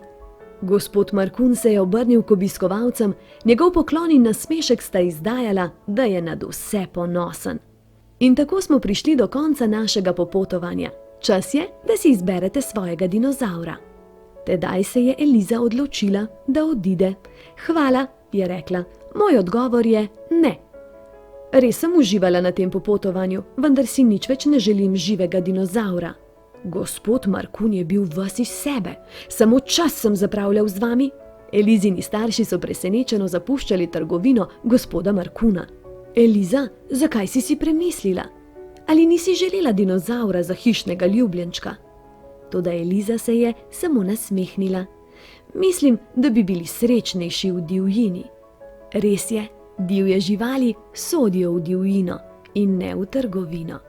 [SPEAKER 2] Gospod Markun se je obrnil k obiskovalcem, njegov poklon in nasmešek sta izdajala, da je nad vse ponosen. In tako smo prišli do konca našega popotovanja. Čas je, da si izberete svojega dinozavra. Tedaj se je Eliza odločila, da odide. Hvala, je rekla, Moj odgovor je ne. Res sem uživala na tem popotovanju, vendar si nič več ne želim živega dinozaura. Gospod Markun je bil ves iz sebe, samo čas sem zapravljal z vami. Elizini starši so presenečeno zapuščali trgovino gospoda Markuna. Eliza, zakaj si si premislila? Ali nisi želela dinozaura za hišnega ljubljenčka? Toda Eliza se je samo nasmehnila. Mislim, da bi bili srečnejši v divjini. Res je, divje živali sodijo v divjino in ne v trgovino.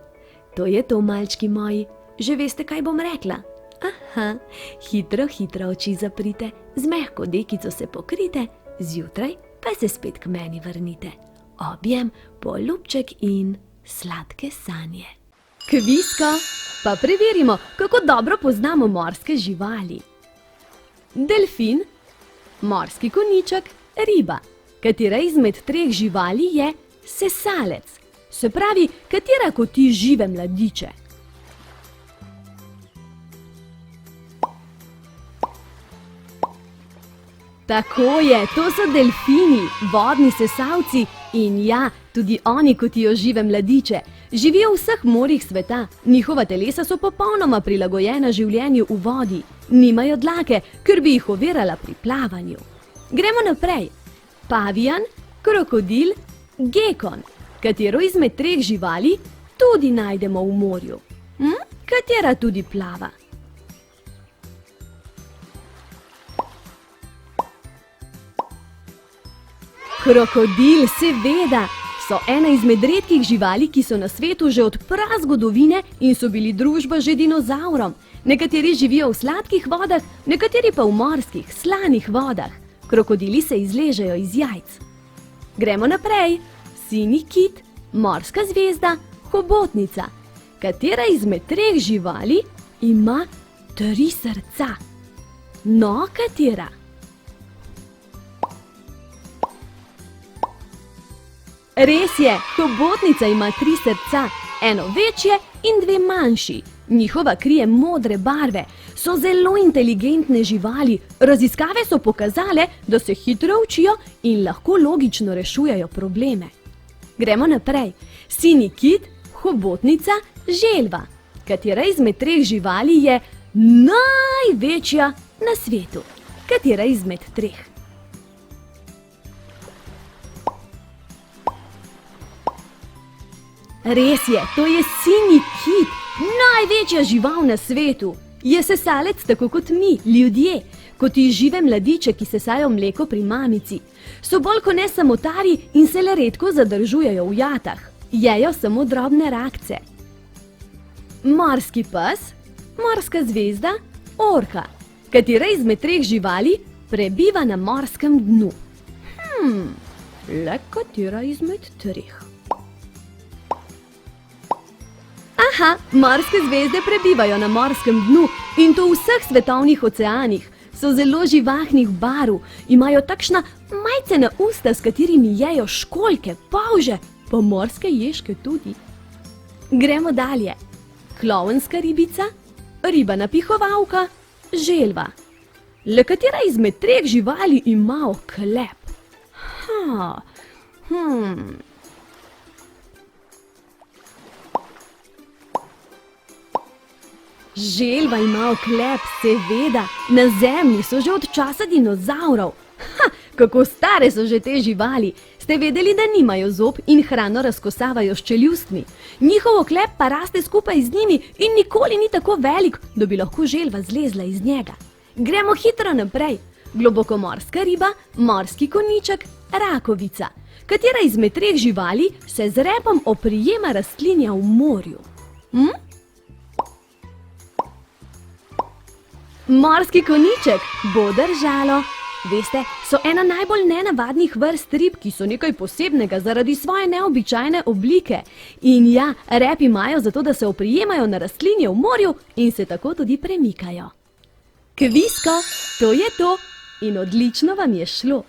[SPEAKER 2] To je to, malčki moji. Že veste, kaj bom rekla? Aha, hitro, hitro oči zaprite, z mehko dekico se pokrite, zjutraj pa se spet k meni vrnite. Objem, poljubček in sladke sanje. Kvisko, pa preverimo, kako dobro poznamo morske živali. Delfin, morski konjiček, riba. Katera izmed treh živali je sesalec? Se pravi, katera koti žive mladiče? Tako je, to so delfini, vodni sesalci in ja, tudi oni kotijo žive mladiče. Živijo v vseh morjih sveta, njihova telesa so popolnoma prilagojena življenju v vodi, nimajo dlake, ker bi jih ovirala pri plavanju. Gremo naprej. Pavijan, krokodil, gekon. Katero izmed treh živali tudi najdemo v morju? Katera tudi plava? Krokodil, seveda, so ena izmed redkih živali, ki so na svetu že od prazgodovine in so bili družba že dinozavrom. Nekateri živijo v sladkih vodah, nekateri pa v morskih, slanih vodah. Krokodili se izležejo iz jajc. Gremo naprej. Sinji kit, morska zvezda, hobotnica. Katera izmed treh živali ima 3 srca? No, katera? Res je, hobotnica ima 3 srca, eno večje in 2 manjši. Njihova kri je modre barve, so zelo inteligentne živali, raziskave so pokazale, da se hitro učijo in lahko logično rešujejo probleme. Gremo naprej. Sinji kit, hobotnica, želva. Katera izmed treh živali je največja na svetu? Katera izmed treh? Res je, to je sinji kit, največja žival na svetu. Je sesalec tako kot mi, ljudje, kot i žive mladiče, ki sesajo mleko pri mamici. So bolj kot ne samotari in se le redko zadržujejo v jatah. Jejo samo drobne rakce. Morski pes, morska zvezda, orka. Katera izmed treh živali prebiva na morskem dnu? Le katera izmed treh? Aha, morske zvezde prebivajo na morskem dnu in to v vseh svetovnih oceanih. So zelo živahnih barv, imajo takšna majcena usta, s katerimi jejo školjke, polže, pa morske ježke tudi. Gremo dalje. Klovnska ribica, riba napihovalka, želva. Le katera izmed treh živali ima oklep? Želva ima oklep, seveda, na zemlji so že od časa dinozavrov. Kako stare so že te živali. Ste vedeli, da nimajo zob in hrano razkosavajo s čeljustmi? Njihov oklep pa raste skupaj z njimi in nikoli ni tako velik, da bi lahko želva zlezla iz njega. Gremo hitro naprej. Globokomorska riba, morski konjiček, rakovica. Katera izmed treh živali se z repom oprijema rastlinja v morju? Morski konjiček, bo držalo. Veste, so ena najbolj nenavadnih vrst rib, ki so nekaj posebnega zaradi svoje neobičajne oblike. In ja, rep imajo zato, da se oprijemajo na rastlinje v morju in se tako tudi premikajo. Kvisko, to je to in odlično vam je šlo.